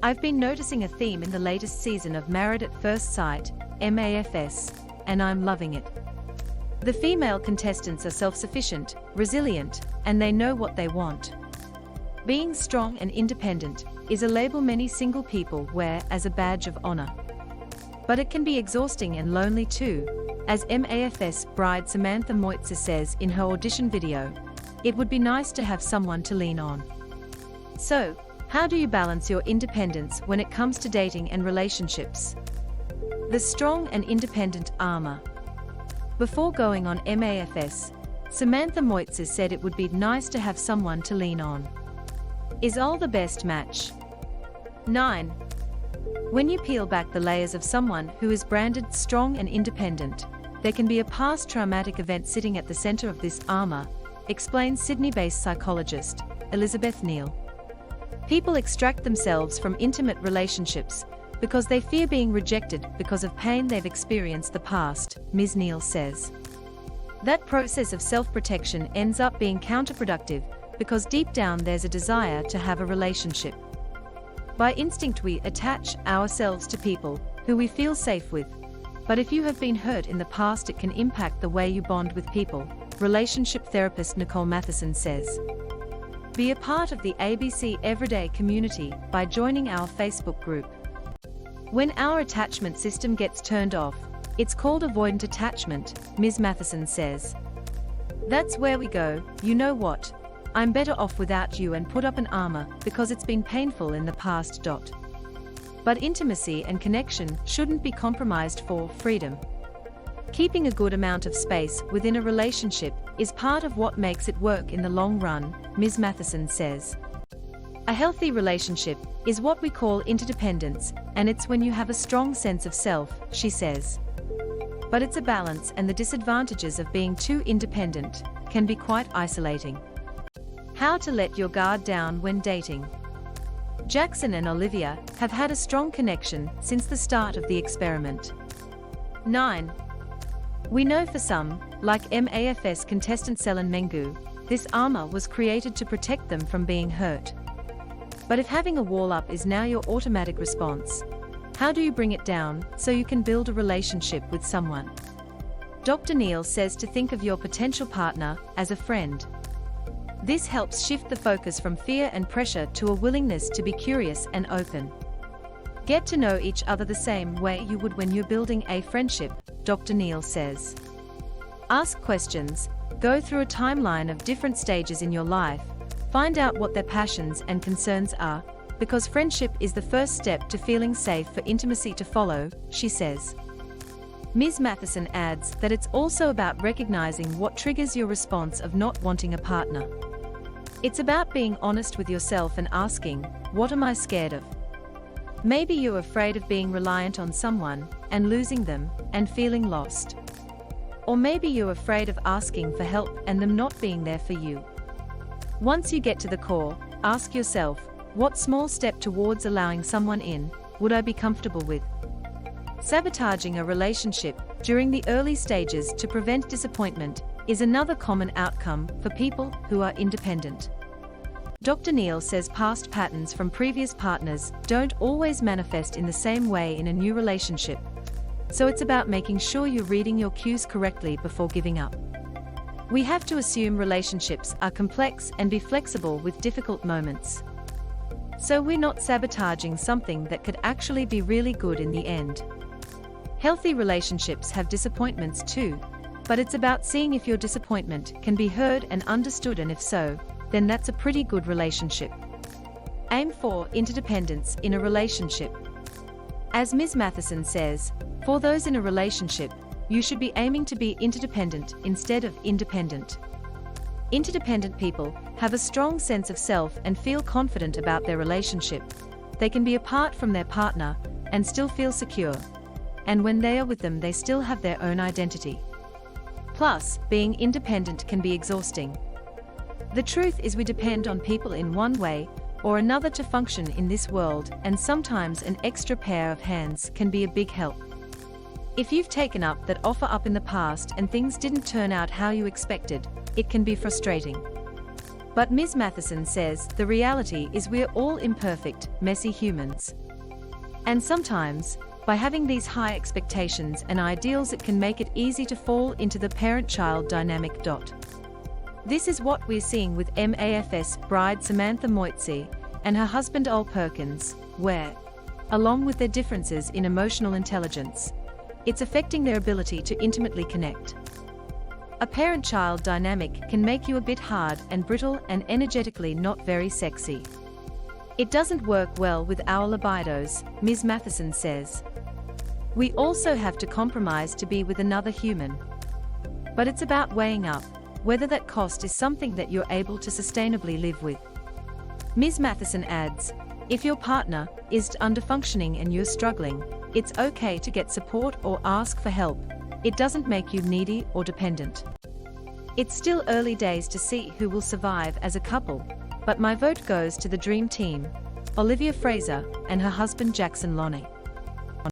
I've been noticing a theme in the latest season of Married at First Sight, MAFS, and I'm loving it. The female contestants are self-sufficient, resilient, and they know what they want. Being strong and independent is a label many single people wear as a badge of honor. But it can be exhausting and lonely too, as MAFS bride Samantha Moitzi says in her audition video. It would be nice to have someone to lean on. So, how do you balance your independence when it comes to dating and relationships? The strong and independent armor. Before going on MAFS, Samantha Moitzi said it would be nice to have someone to lean on. Is all the best match? 9. When you peel back the layers of someone who is branded strong and independent, there can be a past traumatic event sitting at the center of this armor, explains Sydney-based psychologist Elizabeth Neal. People extract themselves from intimate relationships because they fear being rejected because of pain they've experienced in the past, Ms. Neal says. That process of self-protection ends up being counterproductive because deep down there's a desire to have a relationship. By instinct we attach ourselves to people who we feel safe with. But if you have been hurt in the past, it can impact the way you bond with people, relationship therapist Nicole Matheson says. Be a part of the ABC Everyday community by joining our Facebook group. When our attachment system gets turned off, it's called avoidant attachment, Ms. Matheson says. That's where we go, you know what? I'm better off without you, and put up an armor because it's been painful in the past. But intimacy and connection shouldn't be compromised for freedom. Keeping a good amount of space within a relationship is part of what makes it work in the long run, Ms. Matheson says. A healthy relationship is what we call interdependence, and it's when you have a strong sense of self, she says. But it's a balance, and the disadvantages of being too independent can be quite isolating. How to let your guard down when dating. Jackson and Olivia have had a strong connection since the start of the experiment. 9. We know for some, like MAFS contestant Selen Mengu, this armor was created to protect them from being hurt. But if having a wall up is now your automatic response, how do you bring it down so you can build a relationship with someone? Dr. Neal says to think of your potential partner as a friend. This helps shift the focus from fear and pressure to a willingness to be curious and open. Get to know each other the same way you would when you're building a friendship, Dr. Neal says. Ask questions, go through a timeline of different stages in your life, find out what their passions and concerns are, because friendship is the first step to feeling safe for intimacy to follow, she says. Ms. Matheson adds that it's also about recognizing what triggers your response of not wanting a partner. It's about being honest with yourself and asking, what am I scared of? Maybe you're afraid of being reliant on someone and losing them and feeling lost. Or maybe you're afraid of asking for help and them not being there for you. Once you get to the core, ask yourself, what small step towards allowing someone in would I be comfortable with? Sabotaging a relationship during the early stages to prevent disappointment is another common outcome for people who are independent. Dr. Neal says past patterns from previous partners don't always manifest in the same way in a new relationship. So it's about making sure you're reading your cues correctly before giving up. We have to assume relationships are complex and be flexible with difficult moments. So we're not sabotaging something that could actually be really good in the end. Healthy relationships have disappointments too, but it's about seeing if your disappointment can be heard and understood, and if so, then that's a pretty good relationship. Aim for interdependence in a relationship. As Ms. Matheson says, for those in a relationship, you should be aiming to be interdependent instead of independent. Interdependent people have a strong sense of self and feel confident about their relationship. They can be apart from their partner and still feel secure. And when they are with them, they still have their own identity. Plus, being independent can be exhausting. The truth is we depend on people in one way or another to function in this world, and sometimes an extra pair of hands can be a big help. If you've taken up that offer up in the past and things didn't turn out how you expected, it can be frustrating. But Ms. Matheson says the reality is we're all imperfect, messy humans. And sometimes, by having these high expectations and ideals, it can make it easy to fall into the parent-child dynamic. This is what we're seeing with MAFS bride Samantha Moitzi and her husband Ol Perkins, where, along with their differences in emotional intelligence, it's affecting their ability to intimately connect. A parent-child dynamic can make you a bit hard and brittle and energetically not very sexy. It doesn't work well with our libidos, Ms. Matheson says. We also have to compromise to be with another human. But it's about weighing up whether that cost is something that you're able to sustainably live with. Ms. Matheson adds, if your partner is underfunctioning and you're struggling, it's okay to get support or ask for help. It doesn't make you needy or dependent. It's still early days to see who will survive as a couple, but my vote goes to the dream team, Olivia Fraser and her husband Jackson Loney.